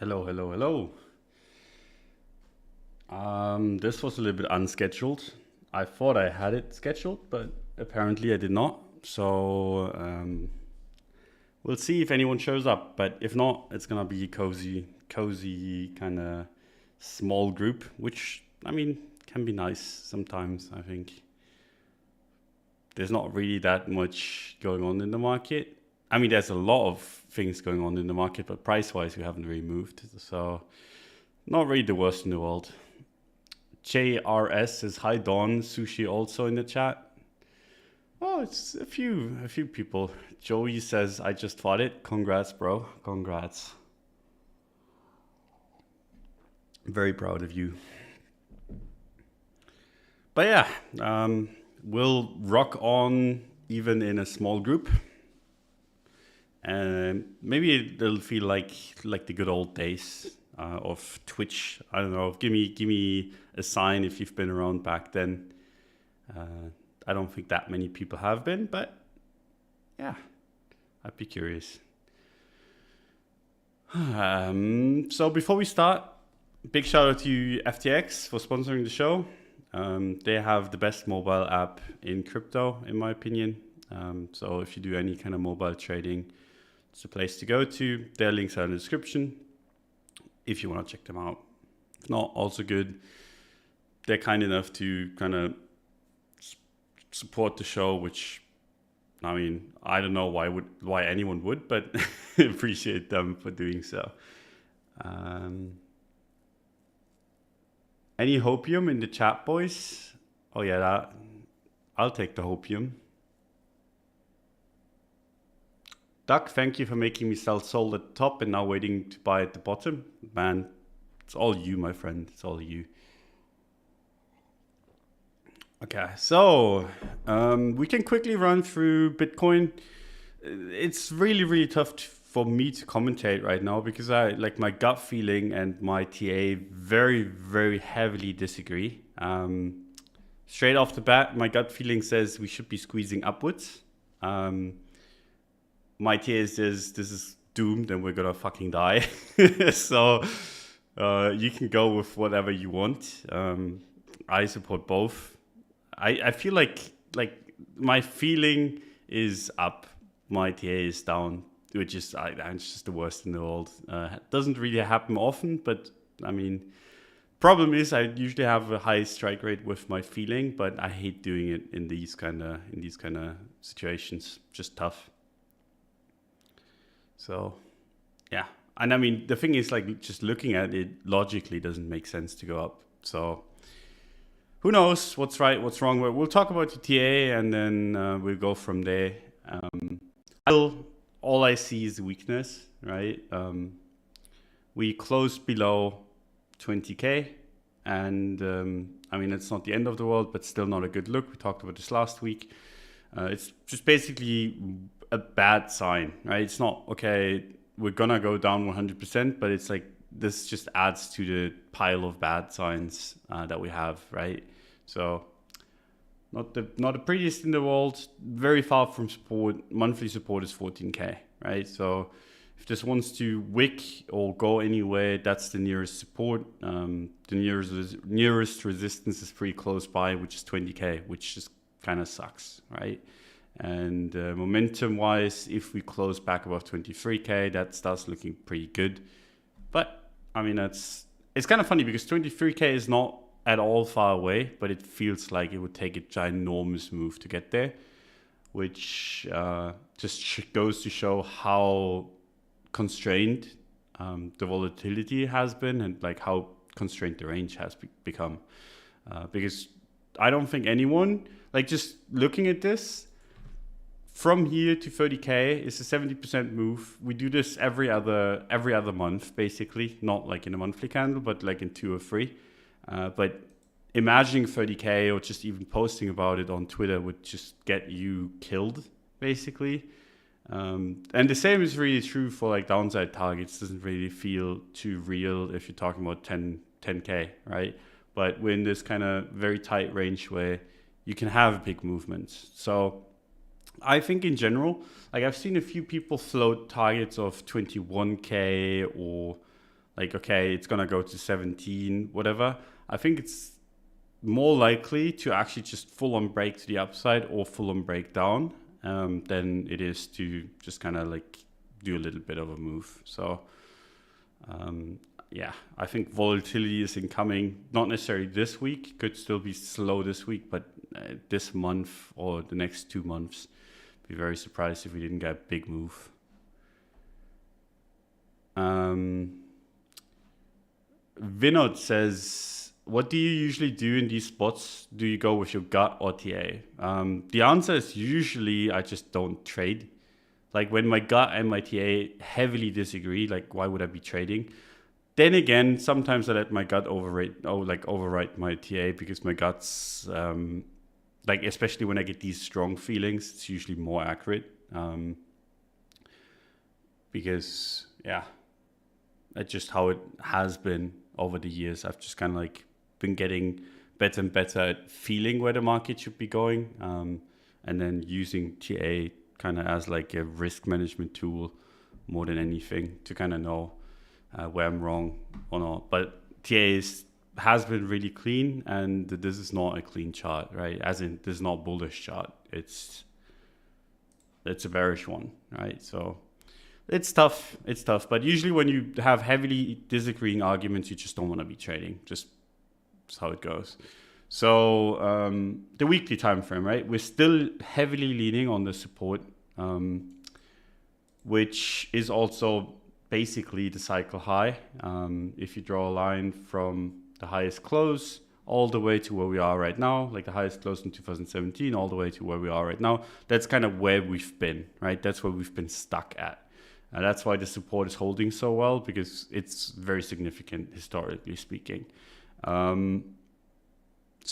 Hello, hello, hello. This was a little bit unscheduled. I thought I had it scheduled, but apparently I did not. So we'll see if anyone shows up. But if not, it's gonna be a cozy kind of small group, which I mean can be nice sometimes. I think there's not really that much going on in the market. I mean, there's a lot of things going on in the market, but price-wise, we haven't really moved. So not really the worst in the world. JRS says hi Don. Sushi also in the chat. Oh, it's a few people. Joey says I just fought it. Congrats, bro. Congrats. Very proud of you. But yeah, we'll rock on even in a small group. And maybe it'll feel like the good old days of Twitch. I don't know. Give me a sign if you've been around back then. I don't think that many people have been, but yeah, I'd be curious. So before we start, big shout out to FTX for sponsoring the show. They have the best mobile app in crypto, in my opinion. So if you do any kind of mobile trading, it's the place to go to. Their links are in the description if you want to check them out. If not, also good. They're kind enough to kind of support the show, which, I mean, I don't know why anyone would, but appreciate them for doing so. Any hopium in the chat, boys? Oh yeah, I'll take the hopium. Duck, thank you for making me sell sold at the top and now waiting to buy at the bottom. Man, it's all you, my friend. It's all you. Okay, so we can quickly run through Bitcoin. It's really tough for me to commentate right now because my gut feeling and my TA very heavily disagree. Straight off the bat, my gut feeling says we should be squeezing upwards. My TA says this is doomed and we're gonna fucking die. So you can go with whatever you want. I support both. I feel like my feeling is up, my TA is down, which is it's just the worst in the world. Doesn't really happen often, but I mean, problem is I usually have a high strike rate with my feeling, but I hate doing it in these kind of situations. Just tough. So yeah, and I mean the thing is like just looking at it logically doesn't make sense to go up. So who knows what's right, what's wrong? But we'll talk about the TA and then we'll go from there. All I see is weakness, right? We closed below 20K and I mean, it's not the end of the world, but still not a good look. We talked about this last week. It's just basically a bad sign, right? It's not, okay, we're gonna go down 100%, but it's like, this just adds to the pile of bad signs that we have, right? So not the prettiest in the world, very far from support. Monthly support is 14K, right? So if this wants to wick or go anywhere, that's the nearest support. The nearest resistance is pretty close by, which is 20K, which just kind of sucks, right? And momentum wise, if we close back above 23K, that starts looking pretty good. But I mean, it's kind of funny because 23K is not at all far away, but it feels like it would take a ginormous move to get there, which just goes to show how constrained the volatility has been and like how constrained the range has become. Because I don't think anyone, like just looking at this, from here to 30K is a 70% move. We do this every other month, basically, not like in a monthly candle, but like in 2 or 3. But imagining 30K or just even posting about it on Twitter would just get you killed, basically. And the same is really true for like downside targets. Doesn't really feel too real if you're talking about 10K, right? But we're in this kind of very tight range where you can have big movements. So I think in general, like I've seen a few people float targets of 21K or like, okay, it's gonna go to 17, whatever. I think it's more likely to actually just full on break to the upside or full on break down than it is to just kind of like do a little bit of a move. So yeah, I think volatility is incoming, not necessarily this week, could still be slow this week, but this month or the next 2 months, be very surprised if we didn't get a big move. Vinod says, what do you usually do in these spots? Do you go with your gut or TA? The answer is usually I just don't trade. Like when my gut and my TA heavily disagree, like why would I be trading? Then again, sometimes I let my gut overwrite my TA because my gut's like, especially when I get these strong feelings, it's usually more accurate. Because yeah, that's just how it has been over the years. I've just kind of like been getting better and better at feeling where the market should be going, and then using TA kind of as like a risk management tool more than anything to kind of know where I'm wrong or not. But TA has been really clean, and this is not a clean chart, right? As in, this is not a bullish chart. It's a bearish one, right? So it's tough. It's tough. But usually when you have heavily disagreeing arguments, you just don't want to be trading. Just that's how it goes. So the weekly time frame, right? We're still heavily leaning on the support, which is also basically the cycle high. If you draw a line from the highest close all the way to where we are right now, like the highest close in 2017, all the way to where we are right now, that's kind of where we've been, right? That's where we've been stuck at. And that's why the support is holding so well, because it's very significant historically speaking. So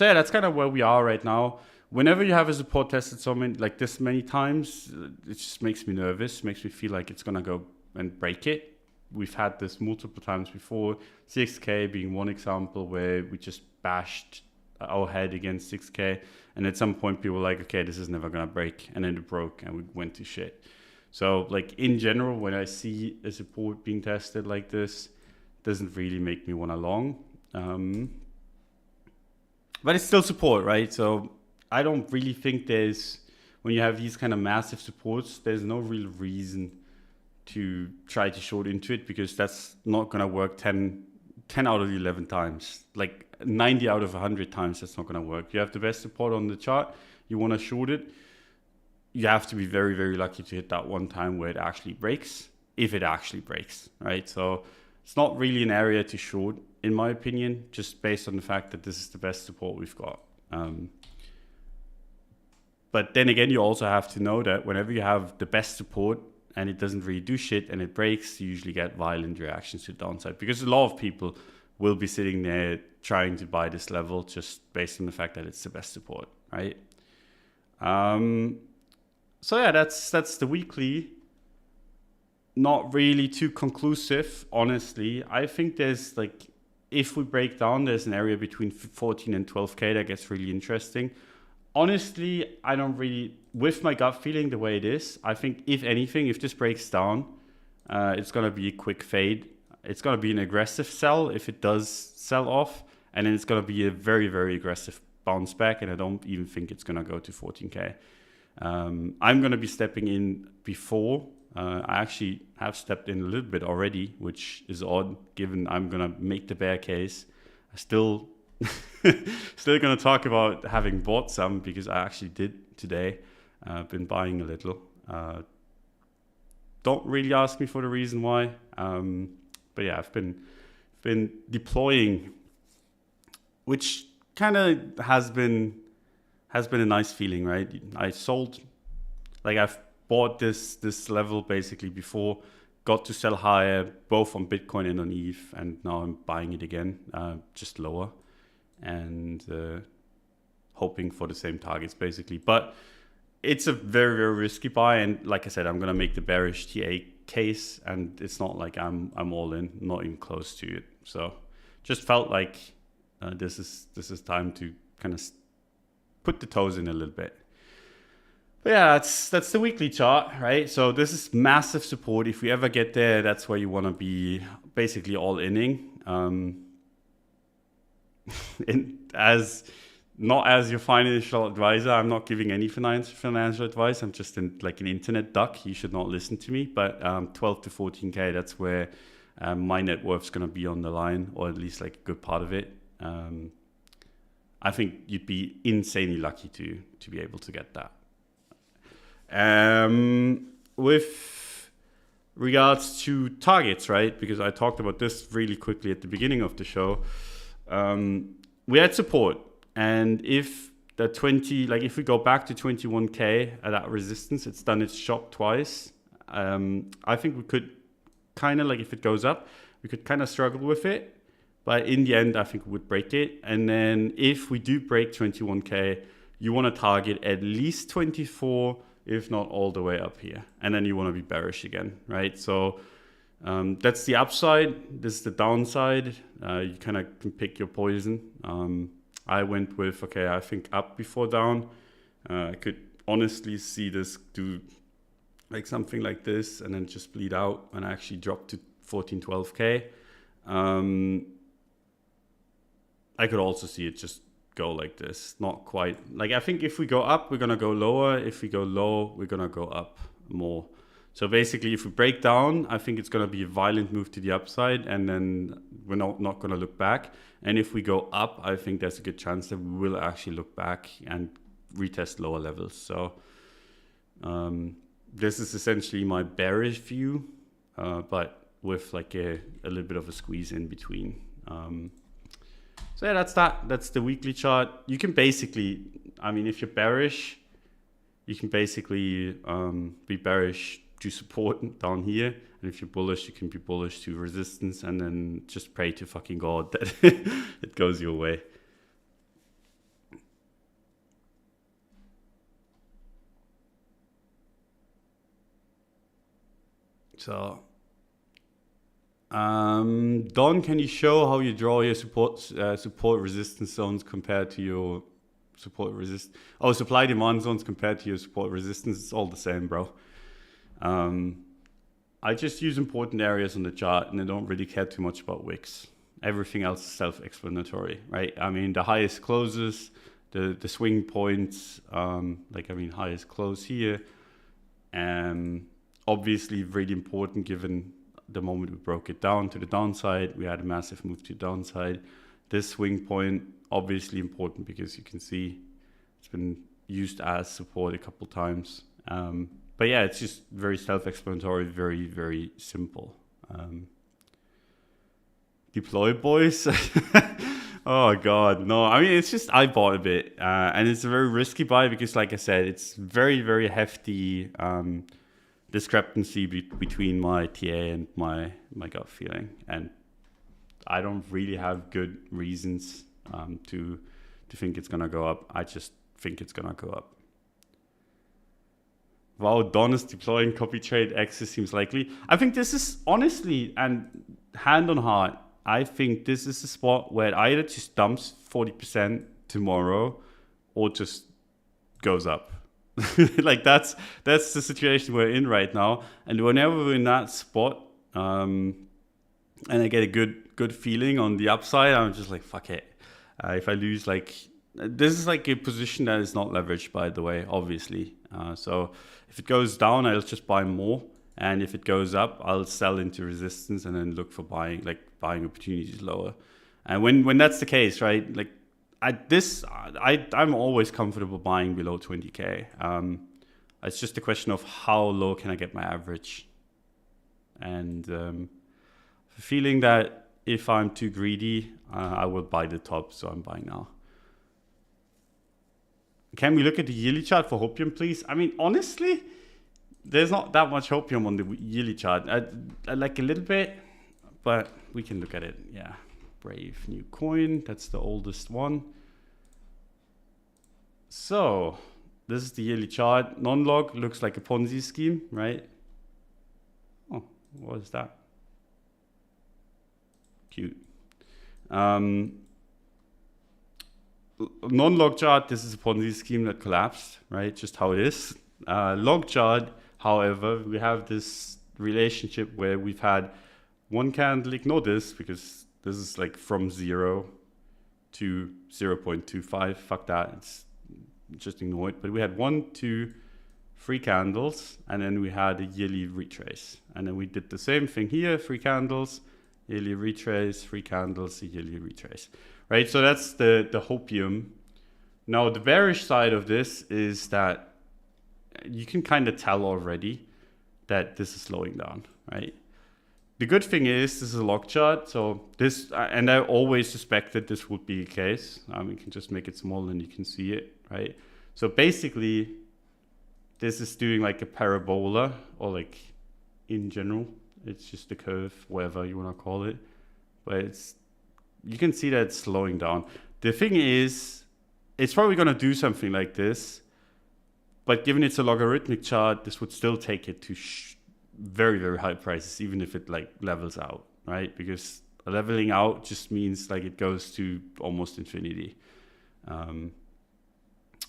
yeah, that's kind of where we are right now. Whenever you have a support tested so many, like this many times, it just makes me nervous, makes me feel like it's gonna go and break it. We've had this multiple times before, 6K being one example where we just bashed our head against 6K. And at some point people were like, okay, this is never gonna break. And then it broke and we went to shit. So like in general, when I see a support being tested like this, it doesn't really make me want to long. But it's still support, right? So I don't really think when you have these kind of massive supports, there's no real reason to try to short into it, because that's not going to work 10 out of 11 times. Like 90 out of 100 times, that's not going to work. You have the best support on the chart, you want to short it, you have to be very, very lucky to hit that one time where it actually breaks, if it actually breaks, right? So it's not really an area to short, in my opinion, just based on the fact that this is the best support we've got. But then again, you also have to know that whenever you have the best support and it doesn't really do shit and it breaks, you usually get violent reactions to the downside, because a lot of people will be sitting there trying to buy this level just based on the fact that it's the best support, right? So yeah, that's the weekly. Not really too conclusive, honestly. I think there's like, if we break down, there's an area between 14 and 12K that gets really interesting. Honestly, I don't really, with my gut feeling the way it is, I think if anything, if this breaks down, it's going to be a quick fade. It's going to be an aggressive sell if it does sell off. And then it's going to be a very, very aggressive bounce back. And I don't even think it's going to go to 14K. I'm going to be stepping in before. I actually have stepped in a little bit already, which is odd given I'm going to make the bear case. I still going to talk about having bought some, because I actually did today. Been buying a little. Don't really ask me for the reason why. But yeah, I've been deploying, which kind of has been a nice feeling, right? I sold, like I've bought this level basically before, got to sell higher, both on Bitcoin and on ETH, and now I'm buying it again, just lower, and hoping for the same targets basically. But it's a very, very risky buy, and like I said, I'm gonna make the bearish TA case, and it's not like I'm all in, not even close to it. So just felt like this is time to kind of put the toes in a little bit. But yeah, that's the weekly chart, right? So this is massive support. If we ever get there, that's where you want to be basically all inning. Not as your financial advisor, I'm not giving any financial advice. I'm just an internet duck. You should not listen to me. But 12 to 14K, that's where my net worth's going to be on the line, or at least like a good part of it. I think you'd be insanely lucky to be able to get that. With regards to targets, right? Because I talked about this really quickly at the beginning of the show. We had support, and if if we go back to 21K at that resistance, it's done its job twice. I think we could kind of if it goes up, we could kind of struggle with it, but in the end, I think we would break it. And then if we do break 21K, you want to target at least 24, if not all the way up here, and then you want to be bearish again, right? So that's the upside. This is the downside. You kind of can pick your poison. I went with, okay, I think up before down. I could honestly see this do like something like this and then just bleed out and actually drop to 14, 12K. I could also see it just go like this. Not quite. I think if we go up, we're going to go lower. If we go low, we're going to go up more. So basically, if we break down, I think it's going to be a violent move to the upside, and then we're not going to look back. And if we go up, I think there's a good chance that we will actually look back and retest lower levels. So this is essentially my bearish view, but with a little bit of a squeeze in between. So yeah, that's that. That's the weekly chart. You can basically, if you're bearish, you can basically be bearish to support down here, and if you're bullish, you can be bullish to resistance, and then just pray to fucking God that it goes your way. So Don, can you show how you draw your support resistance zones compared to your supply demand zones compared to your support resistance? It's all the same, bro. I just use important areas on the chart, and I don't really care too much about wicks. Everything else is self-explanatory, right? The highest closes, the swing points, highest close here, obviously really important given the moment we broke it down to the downside. We had a massive move to the downside. This swing point, obviously important because you can see it's been used as support a couple times. But yeah, it's just very self-explanatory, very, very simple. Deploy, boys. Oh God, no. It's just, I bought a bit, and it's a very risky buy because, like I said, it's very, very hefty discrepancy between my TA and my gut feeling, and I don't really have good reasons to think it's gonna go up. I just think it's gonna go up. Wow, Don is deploying copy trade X seems likely. I think this is honestly, and hand on heart, I think this is a spot where it either just dumps 40% tomorrow or just goes up. That's the situation we're in right now. And whenever we're in that spot, and I get a good feeling on the upside, I'm just like, fuck it. If I lose, this is a position that is not leveraged, by the way, obviously. So if it goes down, I'll just buy more. And if it goes up, I'll sell into resistance and then look for buying opportunities lower. And when that's the case, right? I'm always comfortable buying below 20K. It's just a question of how low can I get my average. And feeling that if I'm too greedy, I will buy the top. So I'm buying now. Can we look at the yearly chart for hopium, please? Honestly, there's not that much hopium on the yearly chart. I like a little bit, but we can look at it. Yeah, Brave new coin. That's the oldest one. So this is the yearly chart. Non-log looks like a Ponzi scheme, right? Oh, what is that? Cute. Non-log chart, this is a Ponzi scheme that collapsed, right? Just how it is. Log chart, however, we have this relationship where we've had one candle, ignore this because this is like from 0 to 0.25. Fuck that, it's just ignore it. But we had 1, 2, 3 candles, and then we had a yearly retrace. And then we did the same thing here, 3 candles, yearly retrace, 3 candles, a yearly retrace. Right, so that's the hopium. Now the bearish side of this is that you can kind of tell already that this is slowing down, right? The good thing is this is a log chart, so this, and I always suspected this would be the case. We can just make it small and you can see it, right? So basically, this is doing like a parabola, or like in general, it's just a curve, whatever you want to call it. But it's, you can see that it's slowing down. The thing is, it's probably going to do something like this, but given it's a logarithmic chart, this would still take it to very, very high prices, even if it like levels out, right? Because leveling out just means like it goes to almost infinity.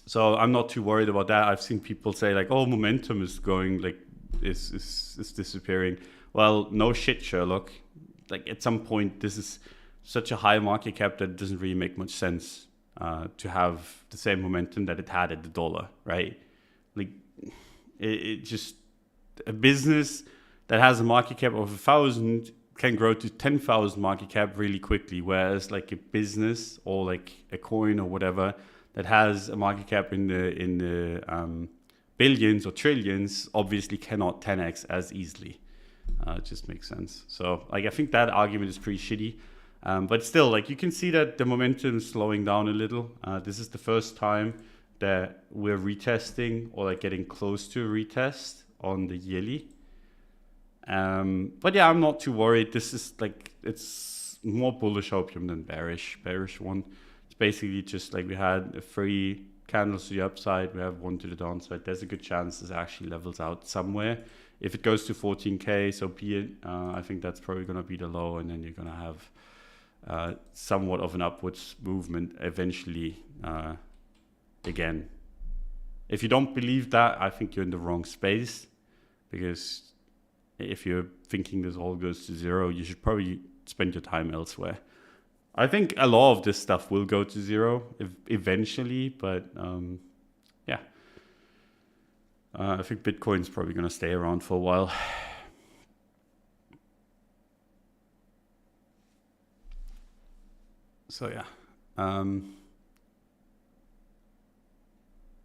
So I'm not too worried about that. I've seen people say like, oh, momentum is going, like, is disappearing. Well, no shit, Sherlock. Like at some point, this is such a high market cap that it doesn't really make much sense to have the same momentum that it had at the dollar, right? Like it just, a business that has a market cap of 1,000 can grow to 10,000 market cap really quickly, whereas like a business or like a coin or whatever that has a market cap in the billions or trillions obviously cannot 10x as easily. It just makes sense. So like I think that argument is pretty shitty. But still, like you can see that the momentum is slowing down a little. This is the first time that we're retesting or like getting close to a retest on the yearly. But yeah, I'm not too worried. This is like, it's more bullish opium than bearish one. It's basically just like we had 3 candles to the upside, we have 1 to the downside. There's a good chance this actually levels out somewhere. If it goes to 14K, so be it. I think that's probably going to be the low, and then you're going to have somewhat of an upwards movement eventually again. If you don't believe that, I think you're in the wrong space, because if you're thinking this all goes to 0, you should probably spend your time elsewhere. I think a lot of this stuff will go to 0 eventually, but yeah. I think Bitcoin's probably going to stay around for a while. So yeah.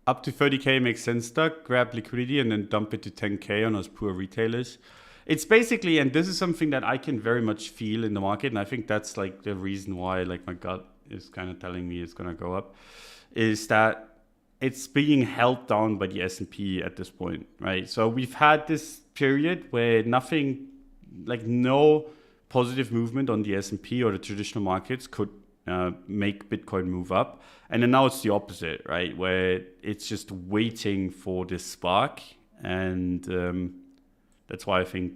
Up to 30K makes sense, Doug. Grab liquidity and then dump it to 10K on those poor retailers. It's basically, and this is something that I can very much feel in the market, and I think that's like the reason why like my gut is kind of telling me it's going to go up, is that it's being held down by the S&P at this point, right? So we've had this period where nothing, like no positive movement on the S&P or the traditional markets could make Bitcoin move up. And then now it's the opposite, right? Where it's just waiting for this spark. And that's why I think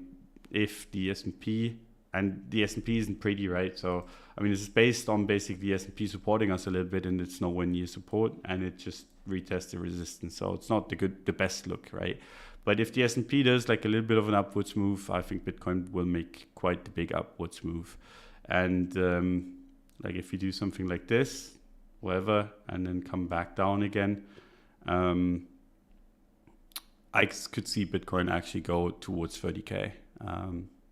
if the S&P, and the S&P isn't pretty, right? So, I mean, this is based on basically the S&P supporting us a little bit, and it's nowhere near support, and it just retests the resistance. So it's not the best look, right? But if the S&P does like a little bit of an upwards move, I think Bitcoin will make quite the big upwards move. And like if you do something like this, whatever, and then come back down again, I could see Bitcoin actually go towards 30K.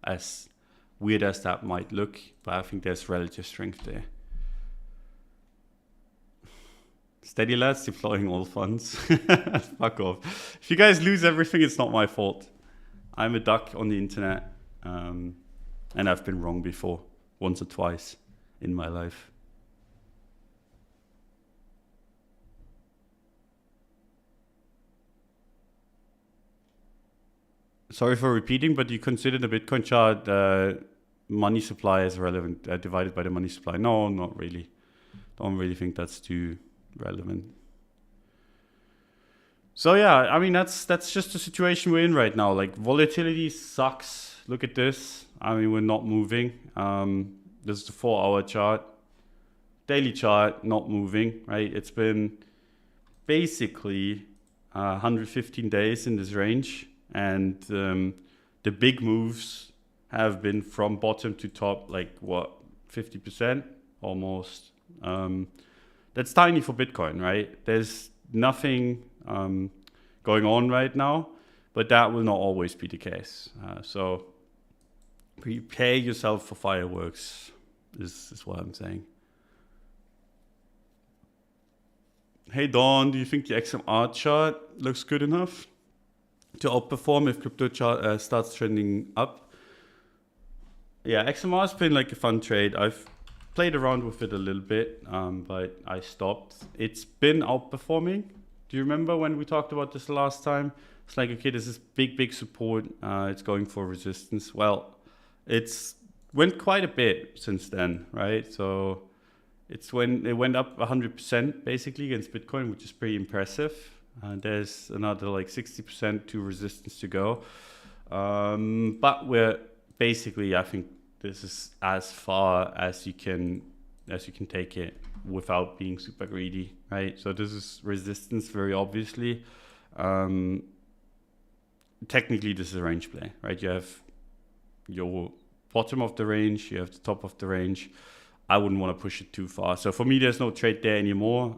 As weird as that might look, but I think there's relative strength there. Steady lads deploying all funds. Fuck off. If you guys lose everything, it's not my fault. I'm a duck on the internet, and I've been wrong before, once or twice in my life. Sorry for repeating, but you consider the Bitcoin chart money supply as relevant, divided by the money supply? No, not really. Don't really think that's too relevant. So yeah, I mean, that's just the situation we're in right now. Like, volatility sucks. Look at this. I mean, we're not moving. This is the 4-hour chart. Daily chart, not moving, right? It's been basically 115 days in this range, and the big moves have been from bottom to top, like what, 50% almost. That's tiny for Bitcoin, right? There's nothing going on right now, but that will not always be the case. So prepare yourself for fireworks, is what I'm saying. Hey Dawn, do you think the XMR chart looks good enough to outperform if crypto chart starts trending up? Yeah, XMR has been like a fun trade. I've played around with it a little bit, but I stopped. It's been outperforming. Do you remember when we talked about this last time? It's like, okay, this is big support. It's going for resistance. Well, it's went quite a bit since then, right? So it's when it went up 100% basically against Bitcoin, which is pretty impressive. There's another like 60% to resistance to go. But we're basically, I think this is as far as you can take it without being super greedy, right? So this is resistance very obviously. Technically this is a range play, right? You have your bottom of the range, you have the top of the range. I wouldn't want to push it too far. So for me, there's no trade there anymore,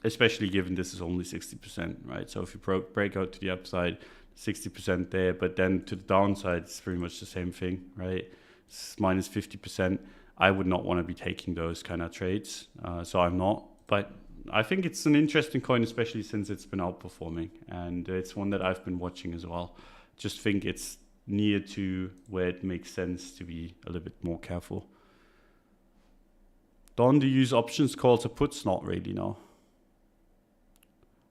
especially given this is only 60%, right? So if you break out to the upside, 60% there, but then to the downside, it's pretty much the same thing, right? It's minus 50%. I would not want to be taking those kind of trades. So I'm not, but I think it's an interesting coin, especially since it's been outperforming, and it's one that I've been watching as well. Just think it's near to where it makes sense to be a little bit more careful. Don, do you use options, calls, or puts? Not really, no.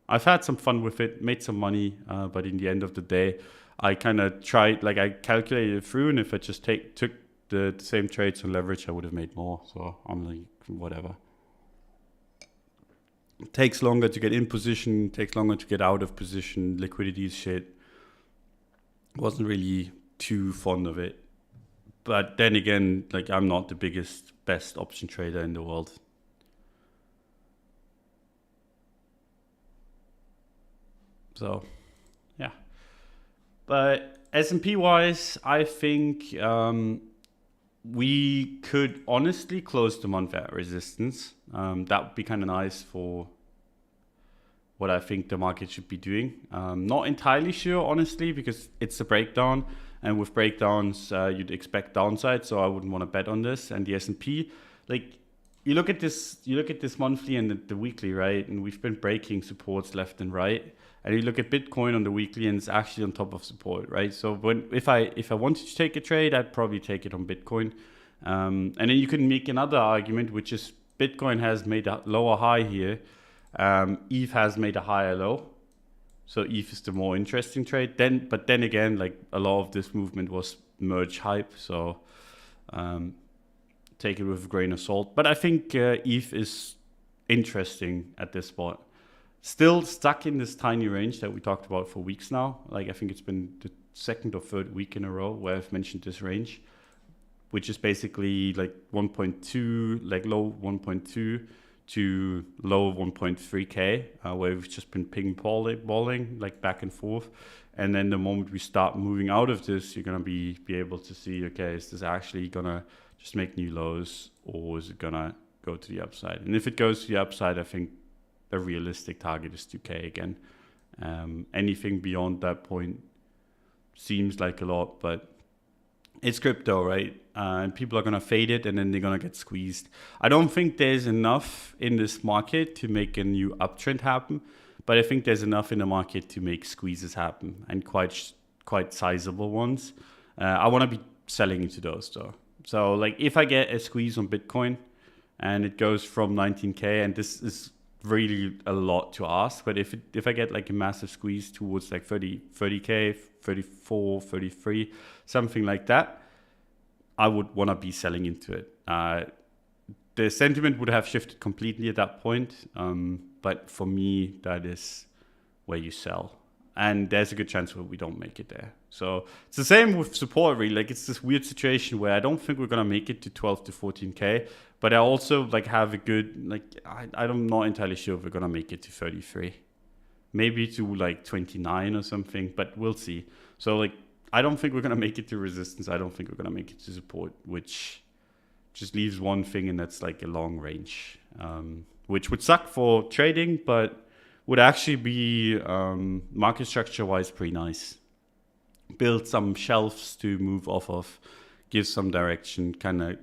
I've had some fun with it, made some money, but in the end of the day, I kind of tried, like I calculated it through, and if I just took the same trades on leverage, I would have made more. So I'm like, whatever. It takes longer to get in position, takes longer to get out of position, liquidity is shit. Wasn't really too fond of it. But then again, like I'm not the best option trader in the world. So, yeah. But S&P wise, I think we could honestly close the month at resistance. That would be kind of nice for what I think the market should be doing. Not entirely sure, honestly, because it's a breakdown. And with breakdowns, you'd expect downside, so I wouldn't want to bet on this. And the S&P, like you look at this monthly and the weekly, right? And we've been breaking supports left and right. And you look at Bitcoin on the weekly, and it's actually on top of support, right? So if I wanted to take a trade, I'd probably take it on Bitcoin. And then you can make another argument, which is Bitcoin has made a lower high here. ETH has made a higher low. So ETH is the more interesting trade. But then again, like a lot of this movement was merge hype. So take it with a grain of salt. But I think ETH is interesting at this spot. Still stuck in this tiny range that we talked about for weeks now. Like I think it's been the second or third week in a row where I've mentioned this range, which is basically like 1.2, like low 1.2 to low 1.3K, where we've just been ping-balling like back and forth. And then the moment we start moving out of this, you're going to be able to see, okay, is this actually going to just make new lows, or is it going to go to the upside? And if it goes to the upside, I think a realistic target is 2K again. Anything beyond that point seems like a lot, but it's crypto, right? And people are going to fade it, and then they're going to get squeezed. I don't think there's enough in this market to make a new uptrend happen, but I think there's enough in the market to make squeezes happen, and quite sizable ones. I want to be selling into those though. So like if I get a squeeze on Bitcoin and it goes from 19K, and this is really a lot to ask, but if I get like a massive squeeze towards like 30K, 34, 33, something like that, I would want to be selling into it. The sentiment would have shifted completely at that point, but for me, that is where you sell. And there's a good chance where we don't make it there. So it's the same with support, really. Like it's this weird situation where I don't think we're going to make it to 12 to 14K, but I also like have a good, like I'm not entirely sure if we're going to make it to 33. maybe to like 29 or something, but we'll see. So like, I don't think we're going to make it to resistance. I don't think we're going to make it to support, which just leaves one thing, and that's like a long range, which would suck for trading, but would actually be market structure wise pretty nice. Build some shelves to move off of, give some direction, kind of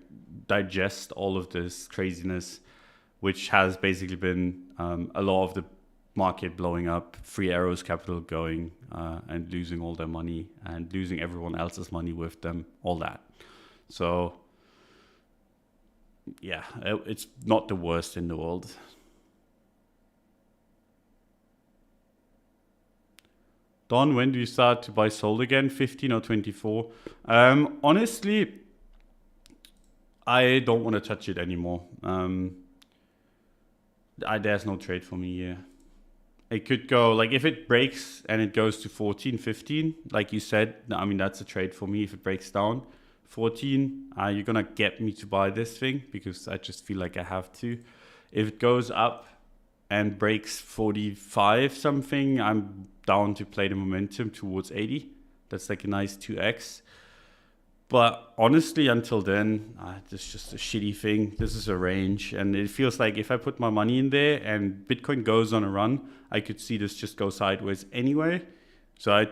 digest all of this craziness, which has basically been a lot of the market blowing up, Free Arrows capital going and losing all their money and losing everyone else's money with them, all that. So yeah, it's not the worst in the world. Don, when do you start to buy Soul again? 15 or 24? Honestly, I don't want to touch it anymore. There's no trade for me here. It could go, like if it breaks and it goes to 14, 15, like you said, I mean, that's a trade for me if it breaks down. 14, you're going to get me to buy this thing because I just feel like I have to. If it goes up and breaks 45 something, I'm down to play the momentum towards 80. That's like a nice 2x. But honestly, until then, it's just a shitty thing. This is a range. And it feels like if I put my money in there and Bitcoin goes on a run, I could see this just go sideways anyway. So I'd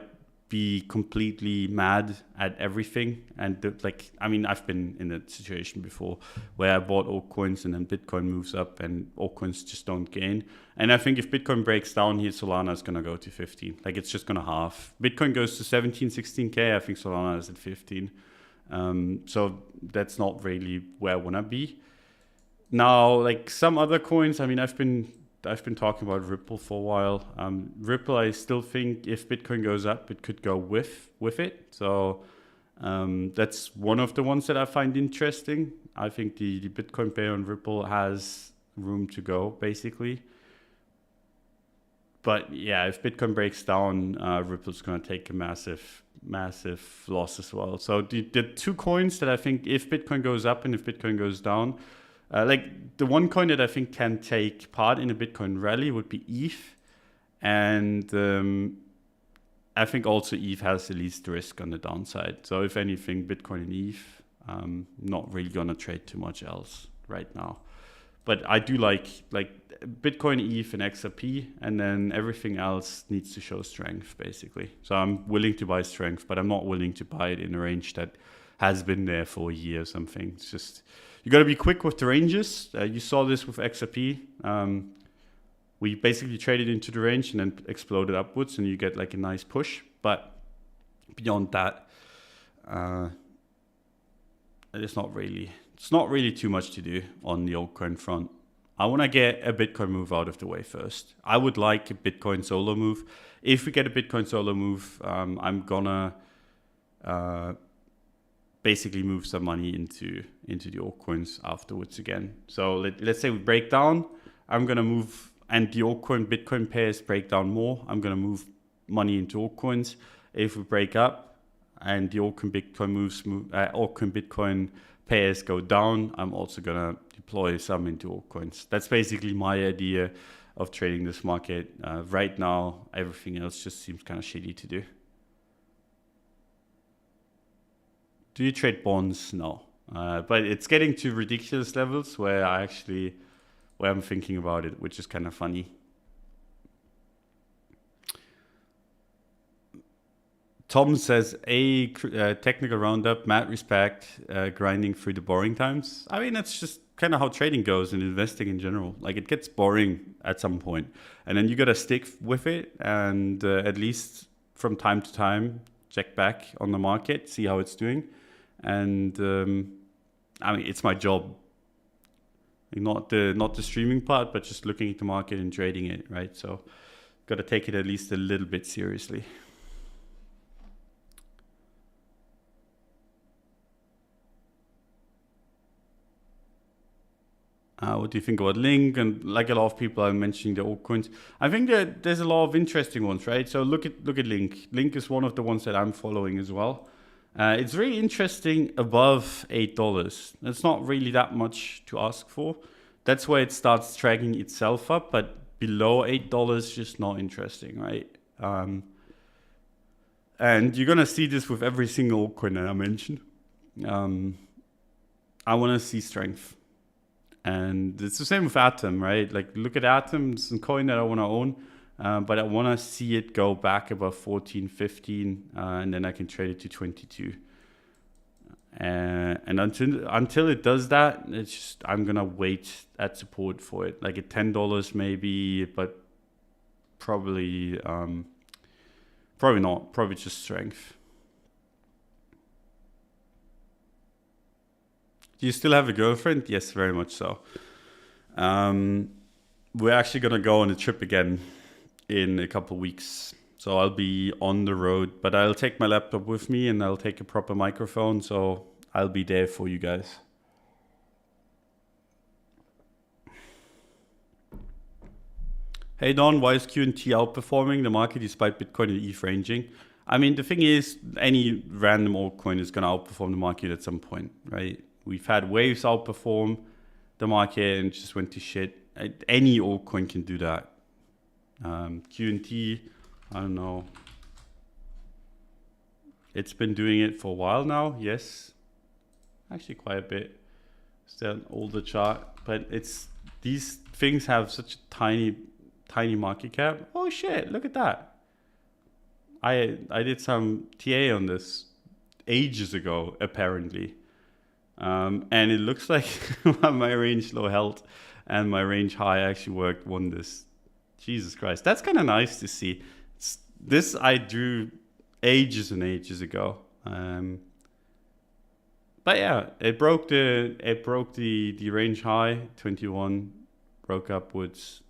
be completely mad at everything. And I mean, I've been in that situation before where I bought altcoins and then Bitcoin moves up and altcoins just don't gain. And I think if Bitcoin breaks down here, Solana is going to go to 15. Like it's just going to halve. Bitcoin goes to 17, 16K. I think Solana is at 15. So that's not really where I want to be. Now, like some other coins, I mean, I've been talking about Ripple for a while. Ripple, I still think if Bitcoin goes up, it could go with it. So that's one of the ones that I find interesting. I think the Bitcoin pair on Ripple has room to go, basically. But yeah, if Bitcoin breaks down, Ripple's going to take a massive loss as well. So the two coins that I think if Bitcoin goes up and if Bitcoin goes down, like the one coin that I think can take part in a Bitcoin rally would be ETH. And I think also ETH has the least risk on the downside. So if anything, Bitcoin and ETH, not really going to trade too much else right now. But I do like Bitcoin, ETH, and XRP, and then everything else needs to show strength, basically. So I'm willing to buy strength, but I'm not willing to buy it in a range that has been there for a year or something. It's just, you got to be quick with the ranges. You saw this with XRP. We basically traded into the range and then exploded upwards, and you get like a nice push. But beyond that, it's not really too much to do on the altcoin front. I want to get a Bitcoin move out of the way first. I would like a Bitcoin solo move. If we get a Bitcoin solo move, I'm gonna basically move some money into the altcoins afterwards again. So let's say we break down, I'm gonna move, and the altcoin Bitcoin pairs break down more, I'm gonna move money into altcoins. If we break up and the altcoin Bitcoin pairs go down, I'm also gonna deploy some into altcoins. That's basically my idea of trading this market. Right now, everything else just seems kind of shitty to do. Do you trade bonds? No. But it's getting to ridiculous levels where I'm thinking about it, which is kind of funny. Tom says, technical roundup, mad respect, grinding through the boring times. I mean, that's just kind of how trading goes and investing in general. Like it gets boring at some point, and then you got to stick with it and at least from time to time, check back on the market, see how it's doing. And I mean, it's my job. Not the streaming part, but just looking at the market and trading it, right? So got to take it at least a little bit seriously. What do you think about Link? And like a lot of people are mentioning the altcoins. I think that there's a lot of interesting ones, right? So look at Link. Link is one of the ones that I'm following as well. It's really interesting above $8. That's not really that much to ask for. That's where it starts dragging itself up. But below $8, just not interesting, right? And you're gonna see this with every single altcoin that I mentioned. I want to see strength, and it's the same with Atom, right? Like, look at Atom, it's a coin that I want to own, but I want to see it go back above 14, 15, and then I can trade it to 22. And until it does that, it's just, I'm gonna wait at support for it, like at $10 maybe, but probably not. Probably just strength. Do you still have a girlfriend? Yes, very much so. We're actually gonna go on a trip again in a couple of weeks. So I'll be on the road, but I'll take my laptop with me and I'll take a proper microphone. So I'll be there for you guys. Hey Don, why is QNT outperforming the market despite Bitcoin and ETH ranging? I mean, the thing is, any random altcoin is going to outperform the market at some point, right? We've had waves outperform the market and just went to shit. Any altcoin can do that. QNT, I don't know. It's been doing it for a while now, yes. Actually quite a bit. Still an older chart, but these things have such a tiny market cap. Oh shit, look at that. I did some TA on this ages ago, apparently. And it looks like my range low held and my range high actually worked wonders. Jesus Christ, that's kind of nice to see. This I drew ages and ages ago. But yeah, it broke the range high, 21, broke upwards,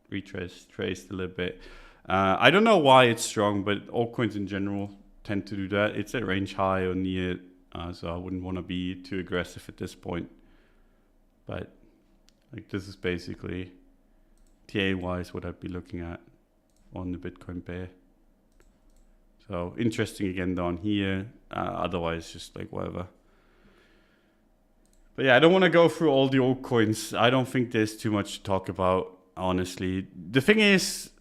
traced a little bit. I don't know why it's strong, but altcoins in general tend to do that. It's at range high or near it, so I wouldn't want to be too aggressive at this point. But like, this is basically TA-wise what I'd be looking at on the Bitcoin pair. So interesting again down here. Otherwise, just like whatever. But yeah, I don't want to go through all the altcoins. I don't think there's too much to talk about, honestly. The thing is,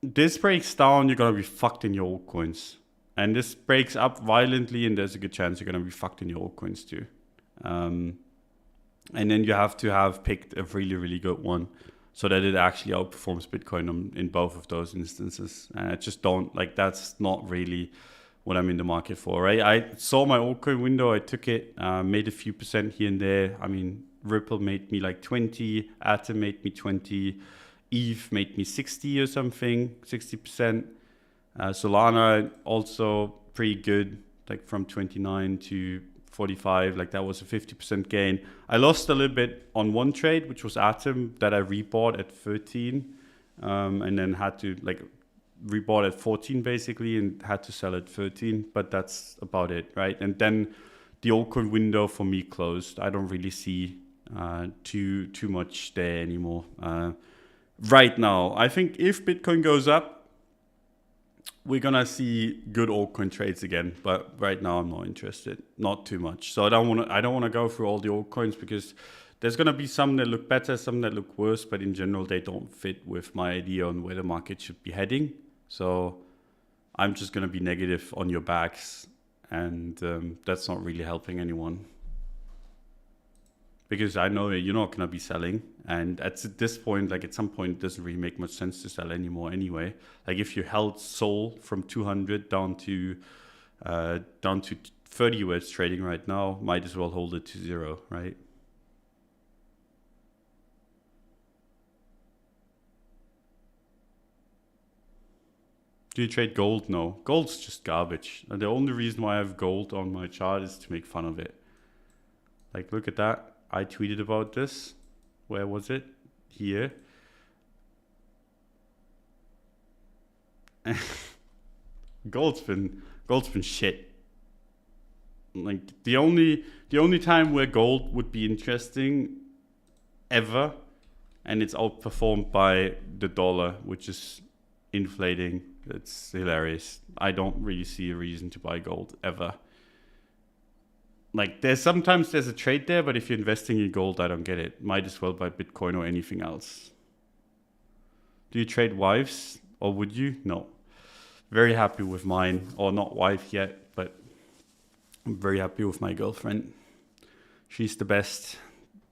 this breaks down, you're going to be fucked in your altcoins. And this breaks up violently, and there's a good chance you're going to be fucked in your altcoins too. And then you have to have picked a really, really good one so that it actually outperforms Bitcoin in both of those instances. And I just don't, like, that's not really what I'm in the market for, right? I saw my altcoin window, I took it, made a few percent here and there. I mean, Ripple made me like 20, Atom made me 20, ETH made me 60 or something, 60%. Solana also pretty good, like from 29 to 45, like that was a 50% gain. I lost a little bit on one trade, which was Atom, that I rebought at 13, and then had to like rebought at 14 basically and had to sell at 13, but that's about it, right? And then the altcoin window for me closed. I don't really see too much there anymore right now. I think if Bitcoin goes up, we're gonna see good altcoin trades again, but right now I'm not interested, not too much. So I don't want to go through all the altcoins because there's gonna be some that look better, some that look worse, but in general they don't fit with my idea on where the market should be heading. So I'm just gonna be negative on your backs, and that's not really helping anyone. Because I know that you're not going to be selling. And at this point, like at some point, it doesn't really make much sense to sell anymore anyway. Like if you held Sol from 200 down to 30 where it's trading right now, might as well hold it to 0, right? Do you trade gold? No. Gold's just garbage. And the only reason why I have gold on my chart is to make fun of it. Like, look at that. I tweeted about this. Where was it? Here. Gold's been shit. Like the only time where gold would be interesting ever, and it's outperformed by the dollar, which is inflating. It's hilarious. I don't really see a reason to buy gold ever. Like sometimes there's a trade there, but if you're investing in gold, I don't get it. Might as well buy Bitcoin or anything else. Do you trade wives, or would you? No. Very happy with mine, or not wife yet, but I'm very happy with my girlfriend. She's the best.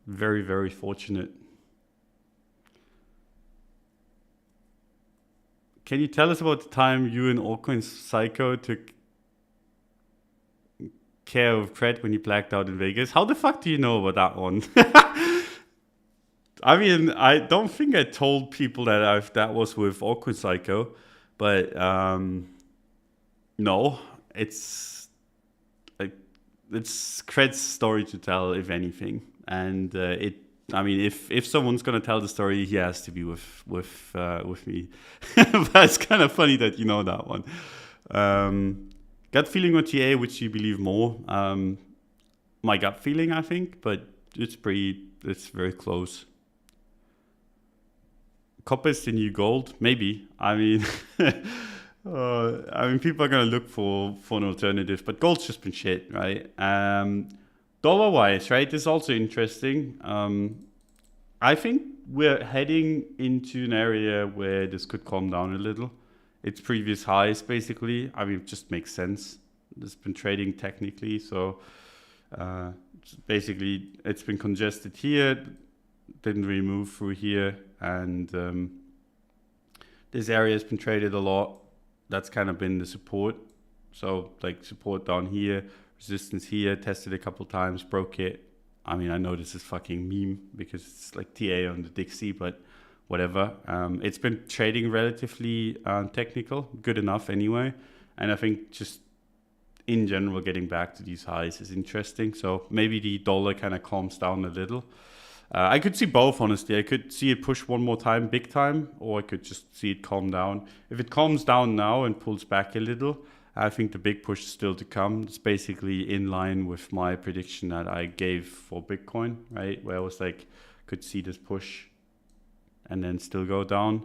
Very, very fortunate. Can you tell us about the time you and Altcoin Psycho took care of Cred when he blacked out in Vegas? How the fuck do you know about that one? I mean, I don't think I told people that that was with Altcoin Psycho, but no, it's Cred's story to tell, if anything, and I mean, if someone's gonna tell the story, he has to be with me. But it's kind of funny that you know that one. Gut feeling on TA, which you believe more? My gut feeling, I think, but it's very close. Copper is the new gold, maybe. I mean, people are gonna look for an alternative, but gold's just been shit, right? Dollar-wise, right? This is also interesting. I think we're heading into an area where this could calm down a little. It's previous highs, basically. I mean, it just makes sense. It's been trading technically, so basically it's been congested here, didn't really move through here, and this area has been traded a lot. That's kind of been the support. So like support down here, resistance here, tested a couple times, broke it. I mean, I know this is fucking meme because it's like TA on the Dixie, but whatever. It's been trading relatively technical, good enough anyway. And I think just in general, getting back to these highs is interesting. So maybe the dollar kind of calms down a little. I could see both, honestly. I could see it push one more time, big time, or I could just see it calm down. If it calms down now and pulls back a little, I think the big push is still to come. It's basically in line with my prediction that I gave for Bitcoin, right? Where I was like, could see this push and then still go down.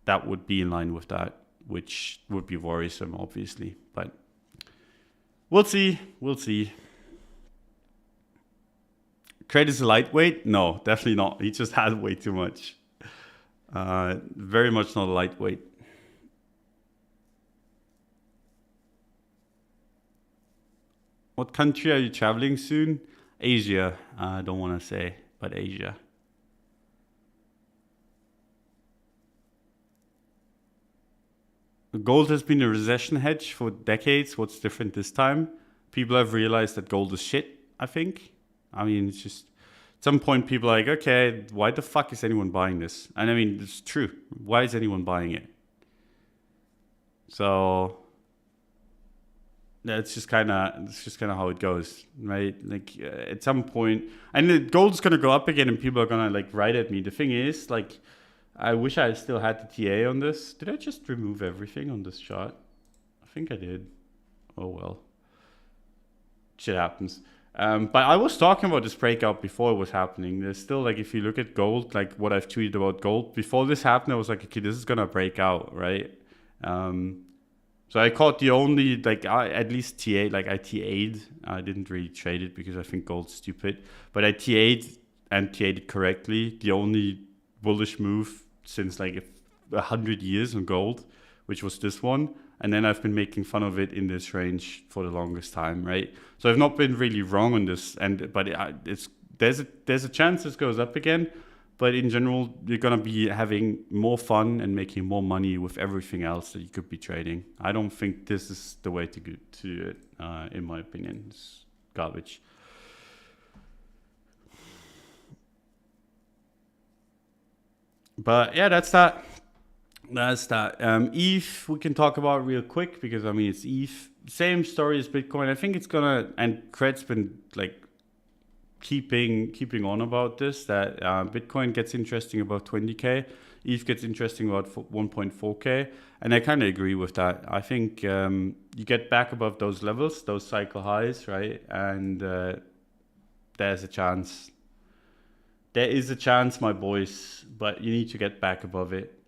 That would be in line with that, which would be worrisome, obviously. But we'll see. We'll see. Cred is a lightweight? No, definitely not. He just has way too much. Very much not a lightweight. What country are you traveling soon? Asia. I don't want to say, but Asia. Gold has been a recession hedge for decades. What's different this time? People have realized that gold is shit, I think. I mean, it's just at some point people are like, okay, why the fuck is anyone buying this? And I mean, it's true. Why is anyone buying it? So that's just kind of how it goes, right? Like at some point, and the gold's gonna go up again, and people are gonna like write at me. The thing is, like, I wish I still had the TA on this. Did I just remove everything on this chart? I think I did. Oh well, shit happens. But I was talking about this breakout before it was happening. There's still, like, if you look at gold, like what I've tweeted about gold, before this happened, I was like, okay, this is going to break out, right? So I caught the only, like, at least TA, like I TA'd. I didn't really trade it because I think gold's stupid. But I TA'd and TA'd it correctly. The only bullish move since like 100 years on gold, which was this one. And then I've been making fun of it in this range for the longest time, right? So I've not been really wrong on this, but there's a chance this goes up again. But in general, you're gonna be having more fun and making more money with everything else that you could be trading. I don't think this is the way to do it, in my opinion. It's garbage. But yeah, that's that. ETH we can talk about real quick because I mean it's ETH. Same story as Bitcoin. I think it's gonna, and Cred's been like keeping on about this, that Bitcoin gets interesting about 20k, ETH gets interesting about 1.4k, and I kind of agree with that. I think you get back above those levels, those cycle highs, right? And there's a chance. There is a chance, my boys, but you need to get back above it.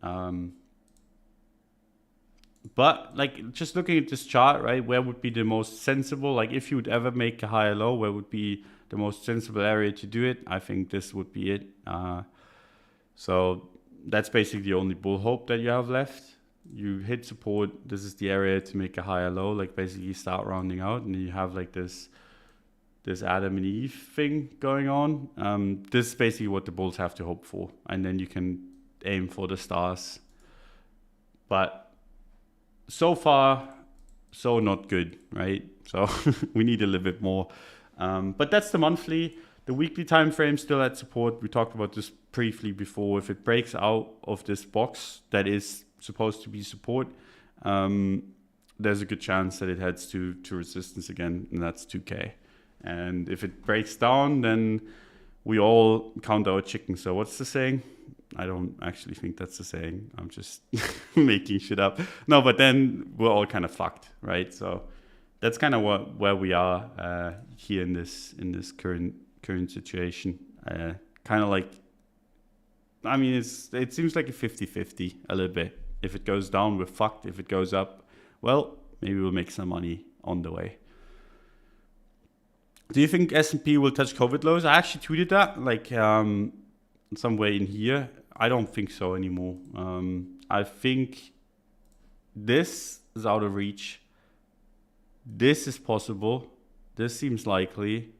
But like just looking at this chart, right, where would be the most sensible, like if you would ever make a higher low, where would be the most sensible area to do it? I think this would be it. So that's basically the only bull hope that you have left. You hit support, this is the area to make a higher low, like basically start rounding out, and you have like this Adam and Eve thing going on. This is basically what the bulls have to hope for, and then you can aim for the stars. But so far, so not good, right? So we need a little bit more. But that's the monthly. The weekly time frame still at support. We talked about this briefly before. If it breaks out of this box that is supposed to be support, there's a good chance that it heads to resistance again, and that's 2K. And if it breaks down, then we all count our chickens. So what's the saying? I don't actually think that's the saying. I'm just making shit up. No, but then we're all kind of fucked, right? So that's kind of where we are here in this current situation. Kind of like, I mean, it seems like a 50-50 a little bit. If it goes down, we're fucked. If it goes up, well, maybe we'll make some money on the way. Do you think S&P will touch COVID lows? I actually tweeted that, like somewhere in here. I don't think so anymore. I think this is out of reach. This is possible. This seems likely.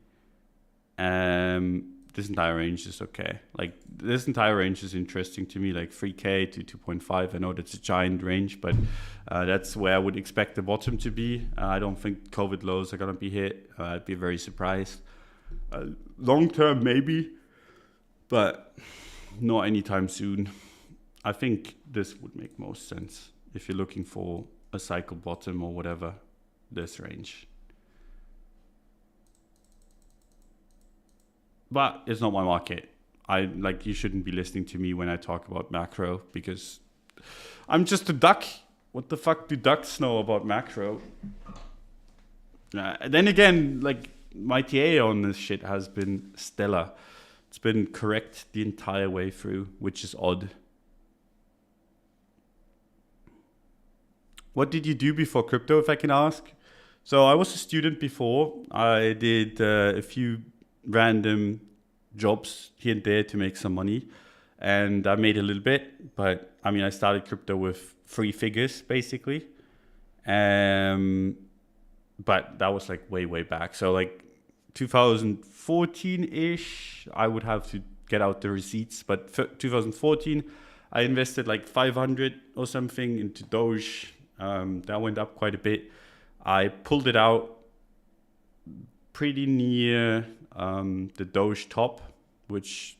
This entire range is okay. Like this entire range is interesting to me, like 3K to 2.5. I know that's a giant range, but that's where I would expect the bottom to be. I don't think COVID lows are gonna be hit. I'd be very surprised. Long term, maybe, but not anytime soon. I think this would make most sense if you're looking for a cycle bottom or whatever, this range. But it's not my market. You shouldn't be listening to me when I talk about macro because I'm just a duck. What the fuck do ducks know about macro? Then again, like my TA on this shit has been stellar. It's been correct the entire way through, which is odd. What did you do before crypto, if I can ask? So I was a student before. I did a few random jobs here and there to make some money, and I made a little bit, but I mean I started crypto with 3 figures basically, but that was like way back. So like 2014-ish I would have to get out the receipts, but 2014 I invested like 500 or something into Doge. That went up quite a bit. I pulled it out pretty near the Doge top, which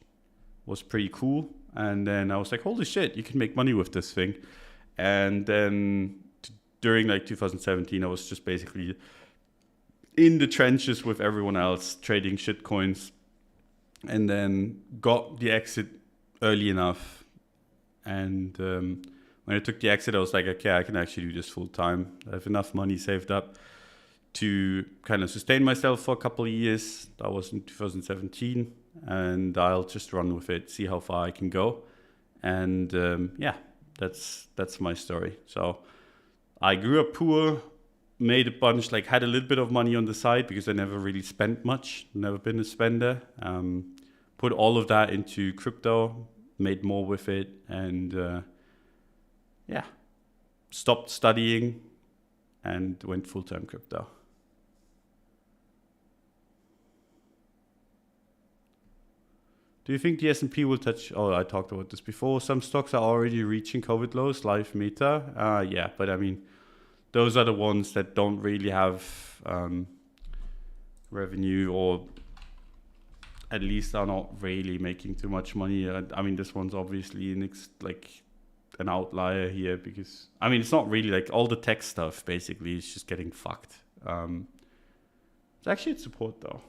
was pretty cool. And then I was like, holy shit, you can make money with this thing. And then during like 2017, I was just basically in the trenches with everyone else trading shit coins, and then got the exit early enough. And when I took the exit, I was like, okay, I can actually do this full time. I have enough money saved up to kind of sustain myself for a couple of years. That was in 2017, and I'll just run with it, see how far I can go. And yeah, that's my story. So I grew up poor, made a bunch, like had a little bit of money on the side because I never really spent much, never been a spender. Put all of that into crypto, made more with it, and yeah, stopped studying and went full-time crypto. Do you think the S&P will touch, oh, I talked about this before, some stocks are already reaching COVID lows, live Meta? Yeah, but I mean, those are the ones that don't really have revenue, or at least are not really making too much money. I mean, this one's obviously like an outlier here because, I mean, it's not really like all the tech stuff basically is just getting fucked. It's actually at support though.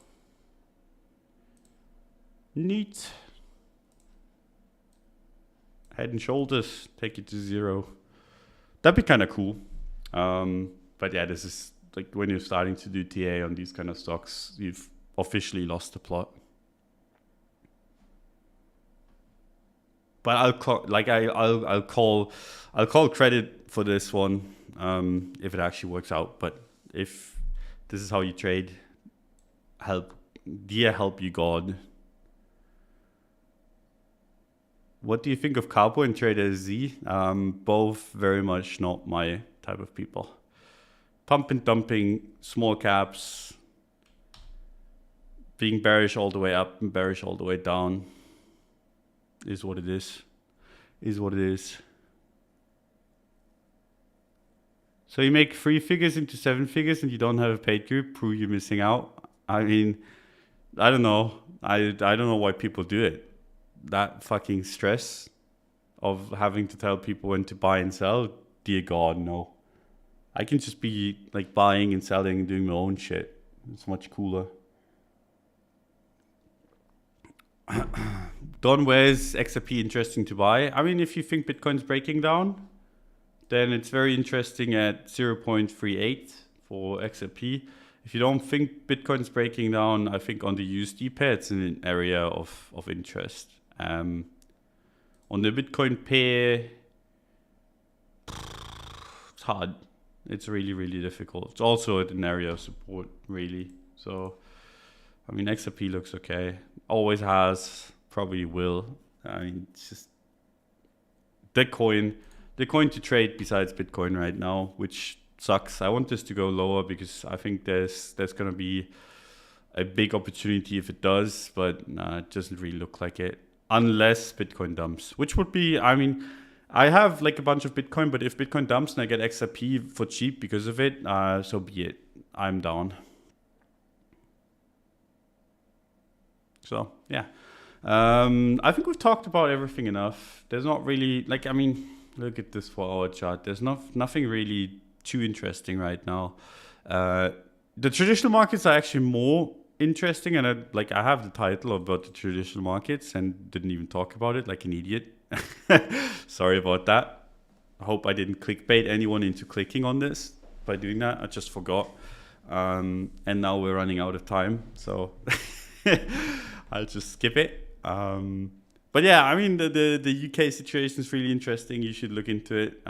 Neat. Head and Shoulders, take it to 0. That'd be kind of cool. But yeah, this is like when you're starting to do TA on these kind of stocks, you've officially lost the plot. But I'll call credit for this one if it actually works out. But if this is how you trade, help you God. What do you think of Carbo and Trader Z? Both very much not my type of people. Pump and dumping, small caps, being bearish all the way up and bearish all the way down is what it is. Is what it is. So you make 3 figures into 7 figures and you don't have a paid group, prove you're missing out. I mean, I don't know. I don't know why people do it. That fucking stress of having to tell people when to buy and sell, dear God, no. I can just be like buying and selling and doing my own shit. It's much cooler. Don, where's XRP interesting to buy? I mean, if you think Bitcoin's breaking down, then it's very interesting at 0.38 for XRP. If you don't think Bitcoin's breaking down, I think on the USD pair, it's an area of interest. On the Bitcoin pair, it's hard. It's really, really difficult. It's also an area of support, really. So, I mean, XRP looks okay. Always has, probably will. I mean, it's just the coin to trade besides Bitcoin right now, which sucks. I want this to go lower because I think there's going to be a big opportunity if it does, but it doesn't really look like it. Unless Bitcoin dumps, which would be, I mean, I have like a bunch of Bitcoin, but if Bitcoin dumps and I get XRP for cheap because of it, so be it. I'm down. So, yeah. I think we've talked about everything enough. There's not really, like, I mean, look at this 4-hour chart. There's nothing really too interesting right now. The traditional markets are actually more interesting, and I have the title about the traditional markets and didn't even talk about it like an idiot. Sorry about that. I hope I didn't clickbait anyone into clicking on this by doing that. I just forgot. And now we're running out of time, so I'll just skip it. But yeah, I mean, the UK situation is really interesting. You should look into it.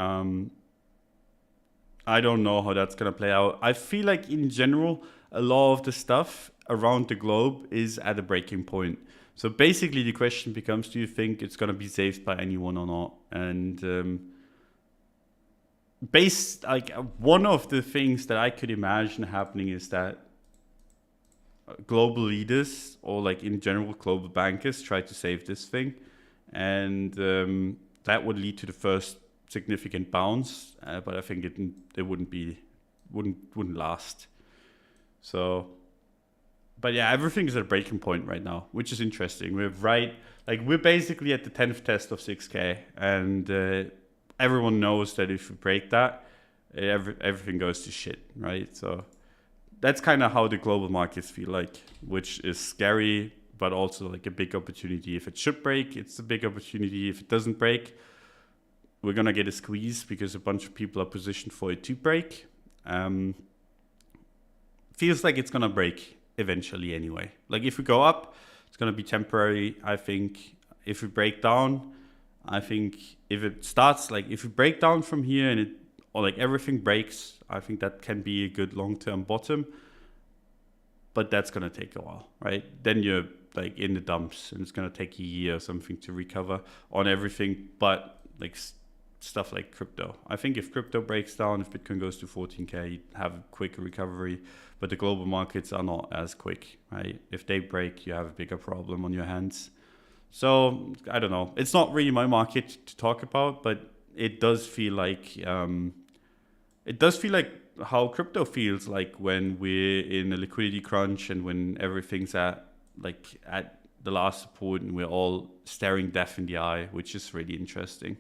I don't know how that's going to play out. I feel like in general, a lot of the stuff around the globe is at a breaking point. So basically the question becomes, do you think it's going to be saved by anyone or not? And one of the things that I could imagine happening is that global leaders, or like in general global bankers, try to save this thing, and that would lead to the first significant bounce, but I think it wouldn't last. So, but yeah, everything is at a breaking point right now, which is interesting. We're basically at the 10th test of 6K, and everyone knows that if we break that, everything goes to shit, right? So that's kind of how the global markets feel like, which is scary, but also like a big opportunity. If it should break, it's a big opportunity. If it doesn't break, we're going to get a squeeze because a bunch of people are positioned for it to break. Feels like it's going to break eventually anyway. Like if we go up, it's going to be temporary, I think. If we break down, I think if it starts, like if we break down from here and everything breaks, I think that can be a good long-term bottom. But that's going to take a while, right? Then you're like in the dumps and it's going to take a year or something to recover on everything. But like stuff like crypto. I think if crypto breaks down, if Bitcoin goes to 14K, you have a quick recovery, but the global markets are not as quick, right? If they break, you have a bigger problem on your hands. So I don't know. It's not really my market to talk about, but it does feel like how crypto feels like when we're in a liquidity crunch and when everything's at the last support and we're all staring death in the eye, which is really interesting.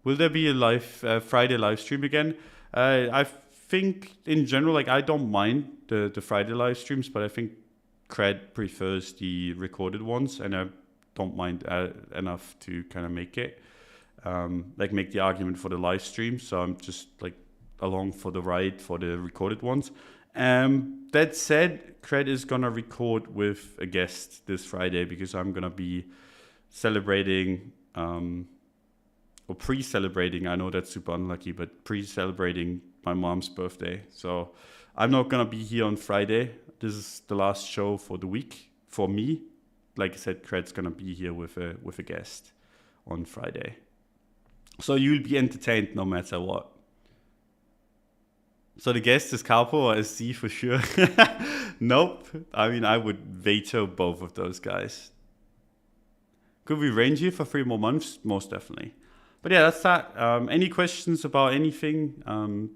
Will there be a live Friday live stream again? I think in general, like I don't mind the Friday live streams, but I think Cred prefers the recorded ones, and I don't mind enough to kind of make it, make the argument for the live stream. So I'm just like along for the ride for the recorded ones. That said, Cred is gonna record with a guest this Friday because I'm gonna be celebrating. Or pre-celebrating, I know that's super unlucky, but pre-celebrating my mom's birthday. So I'm not gonna be here on Friday. This is the last show for the week for me. Like I said, Cred's gonna be here with a guest on Friday, so you'll be entertained no matter what. So the guest is Carpo or SC for sure. Nope. I mean, I would veto both of those guys. Could we range here for 3 more months? Most definitely. But yeah, that's that. Any questions about anything?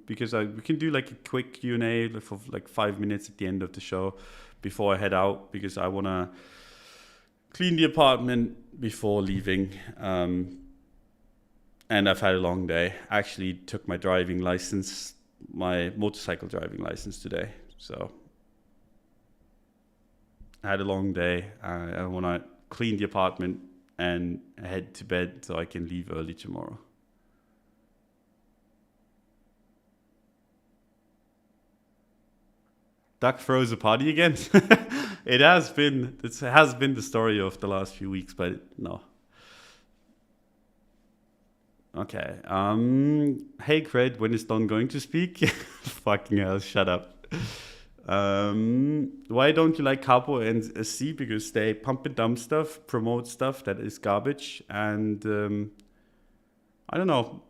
Because we can do like a quick Q&A for like 5 minutes at the end of the show before I head out, because I want to clean the apartment before leaving. And I've had a long day. I actually took my motorcycle driving license today. So I had a long day. I want to clean the apartment and head to bed so I can leave early tomorrow. Duck throws a party again. It has been the story of the last few weeks, but no. Okay. Hey Cred, when is Don going to speak? Fucking hell, shut up. Why don't you like Capo and SC? Because they pump and dump stuff, promote stuff that is garbage, and I don't know.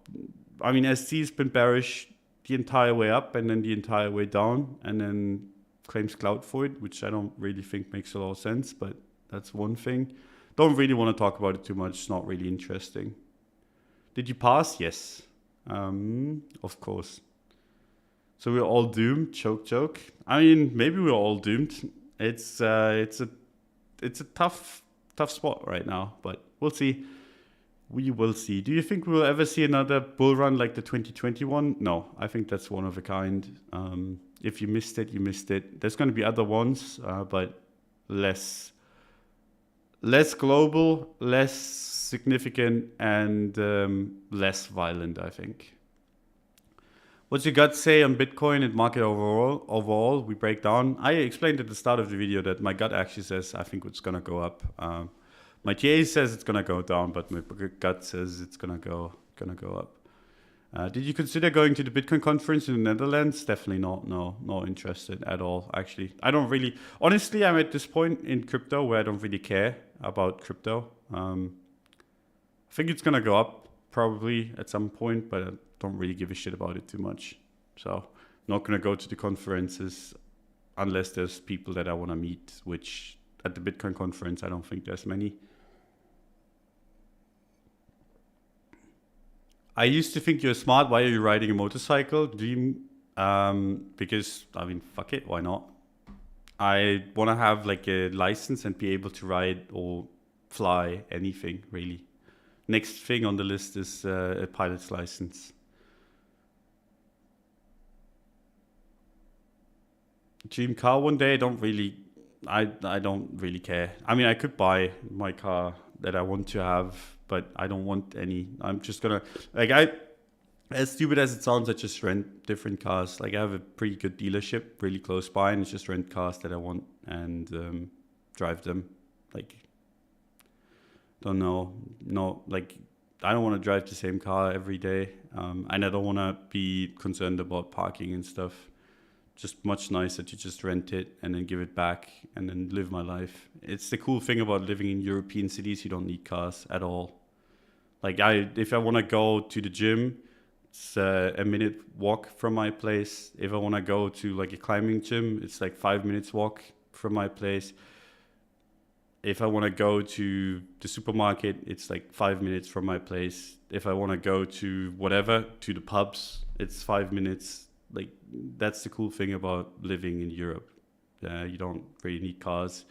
I mean, SC's been bearish the entire way up and then the entire way down, and then claims clout for it, which I don't really think makes a lot of sense, but that's one thing. Don't really want to talk about it too much. It's not really interesting. Did you pass? Yes. Of course. So we're all doomed. Joke. I mean, maybe we're all doomed. It's a tough spot right now, but we'll see. We will see. Do you think we'll ever see another bull run like the 2021? No, I think that's one of a kind. If you missed it, you missed it. There's going to be other ones, but less global, less significant, and less violent, I think. What's your gut say on Bitcoin and market overall? We break down. I explained at the start of the video that my gut actually says I think it's gonna go up. My TA says it's gonna go down, but my gut says it's gonna go up. Did you consider going to the Bitcoin conference in the Netherlands? Definitely not. No, not interested at all. Actually, I don't really. Honestly, I'm at this point in crypto where I don't really care about crypto. I think it's gonna go up probably at some point, but I don't really give a shit about it too much. So not gonna go to the conferences unless there's people that I want to meet, which at the Bitcoin conference I don't think there's many. I used to think you're smart. Why are you riding a motorcycle? Because I mean, fuck it, why not? I want to have like a license and be able to ride or fly anything really. Next thing on the list is a pilot's license. Dream car one day. I don't really care. I mean, I could buy my car that I want to have, but I don't want any. I'm just gonna as stupid as it sounds, I just rent different cars. Like I have a pretty good dealership really close by, and it's just rent cars that I want and drive them. Like, don't know, no, like I don't want to drive the same car every day, and I don't want to be concerned about parking and stuff. Just much nicer to just rent it and then give it back and then live my life. It's the cool thing about living in European cities. You don't need cars at all. Like if I want to go to the gym, it's a minute walk from my place. If I want to go to like a climbing gym, it's like 5 minutes walk from my place. If I want to go to the supermarket, it's like 5 minutes from my place. If I want to go to whatever, to the pubs, it's 5 minutes. Like, that's the cool thing about living in Europe. You don't really need cars.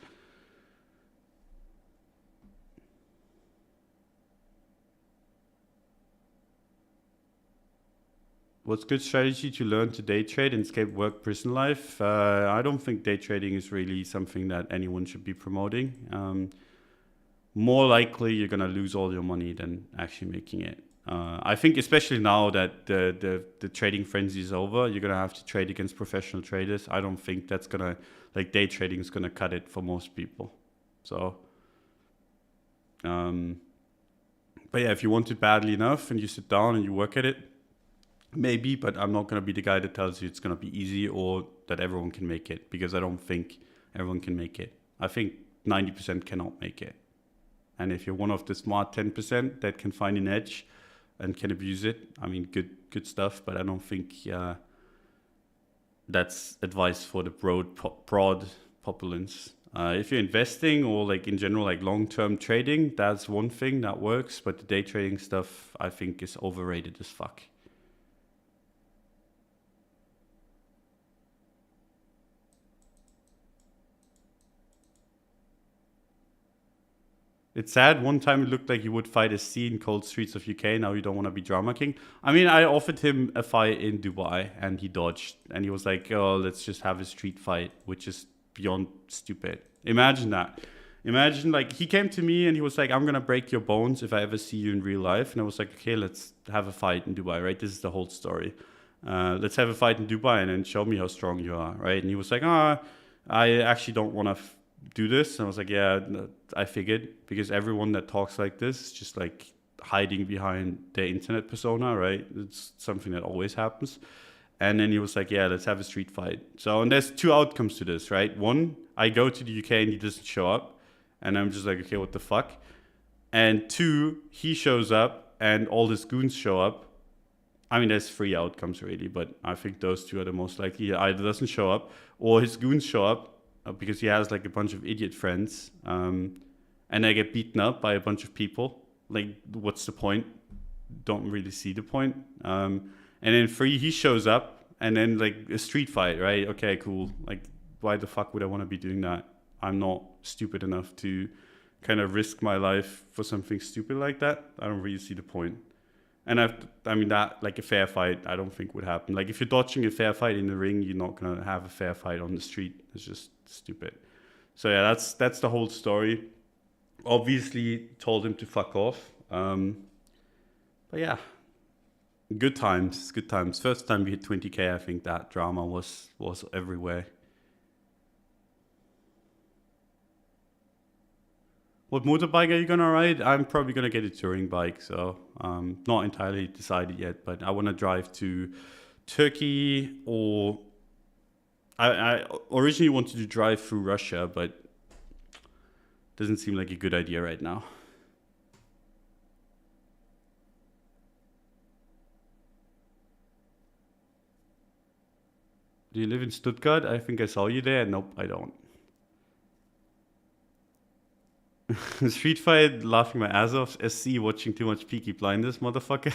What's good strategy to learn to day trade and escape work personal life? I don't think day trading is really something that anyone should be promoting. More likely you're going to lose all your money than actually making it. I think especially now that the trading frenzy is over, you're going to have to trade against professional traders. I don't think that's going to, like, day trading is going to cut it for most people. So, but yeah, if you want it badly enough and you sit down and you work at it, maybe, but I'm not going to be the guy that tells you it's going to be easy or that everyone can make it, because I don't think everyone can make it. I think 90% cannot make it. And if you're one of the smart 10% that can find an edge and can abuse it, I mean, good stuff. But I don't think that's advice for the broad populace. If you're investing or like in general, like long-term trading, that's one thing that works. But the day trading stuff, I think, is overrated as fuck. It's sad. One time it looked like you would fight a C in cold streets of UK. Now you don't want to be drama king. I mean, I offered him a fight in Dubai and he dodged. And he was like, oh, let's just have a street fight, which is beyond stupid. Imagine that. Imagine, like, he came to me and he was like, I'm going to break your bones if I ever see you in real life. And I was like, okay, let's have a fight in Dubai, right? This is the whole story. Let's have a fight in Dubai and then show me how strong you are, right? And he was like, I actually don't want to do this. And I was like, yeah, I figured, because everyone that talks like this is just like hiding behind their internet persona, right? It's something that always happens. And then he was like, yeah, let's have a street fight. So, and there's two outcomes to this, right? One, I go to the UK and he doesn't show up. And I'm just like, okay, what the fuck? And two, he shows up and all his goons show up. I mean, there's three outcomes really, but I think those two are the most likely. He either doesn't show up or his goons show up because he has like a bunch of idiot friends. And they get beaten up by a bunch of people. Like, what's the point? Don't really see the point. And then three, he shows up and then like a street fight, right? Okay, cool. Like, why the fuck would I want to be doing that? I'm not stupid enough to kind of risk my life for something stupid like that. I don't really see the point. And I mean, that, like a fair fight, I don't think would happen. Like, if you're dodging a fair fight in the ring, you're not going to have a fair fight on the street. It's just stupid. So yeah, that's the whole story. Obviously told him to fuck off. But yeah, good times. First time we hit 20K, I think that drama was everywhere. What motorbike are you gonna ride? I'm probably gonna get a touring bike, so not entirely decided yet, but I want to drive to Turkey, or I originally wanted to drive through Russia, but doesn't seem like a good idea right now. Do you live in Stuttgart? I think I saw you there. Nope, I don't. Street fight, laughing my ass off. SC watching too much Peaky Blinders, motherfucker.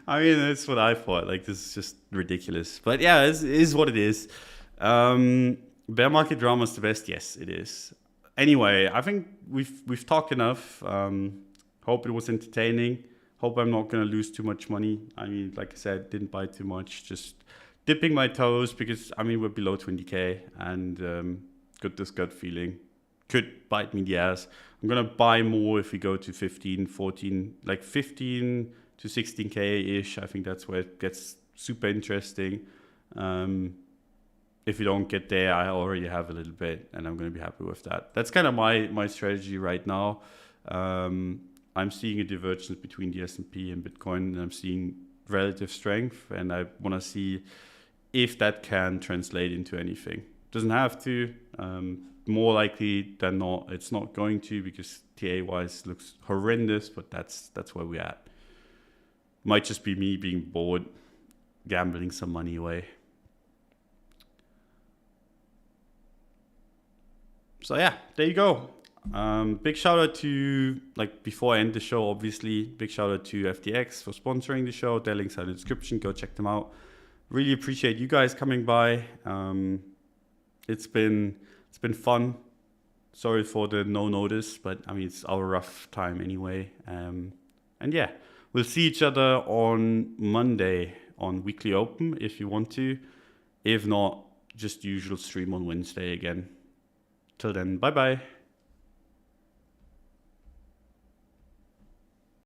I mean, that's what I thought. Like, this is just ridiculous. But yeah, it is what it is. Bear market drama is the best. Yes, it is. Anyway, I think we've talked enough. Hope it was entertaining. Hope I'm not gonna lose too much money. I mean, like I said, didn't buy too much. Just dipping my toes because I mean we're below 20K and got this gut feeling. Could bite me in the ass. I'm gonna buy more if we go to 15, 14, like 15 to 16K ish. I think that's where it gets super interesting. If we don't get there, I already have a little bit, and I'm gonna be happy with that. That's kind of my strategy right now. I'm seeing a divergence between the S&P and Bitcoin, and I'm seeing relative strength, and I want to see if that can translate into anything. Doesn't have to. More likely than not, it's not going to, because TA-wise looks horrendous, but that's where we're at. Might just be me being bored, gambling some money away. So yeah, there you go. Big shout out to, like before I end the show, obviously, big shout out to FTX for sponsoring the show. Their links are in the description. Go check them out. Really appreciate you guys coming by. It's been fun. Sorry for the no notice, but I mean, it's our rough time anyway. And yeah, we'll see each other on Monday on Weekly Open if you want to. If not, just usual stream on Wednesday again. Till then, bye bye.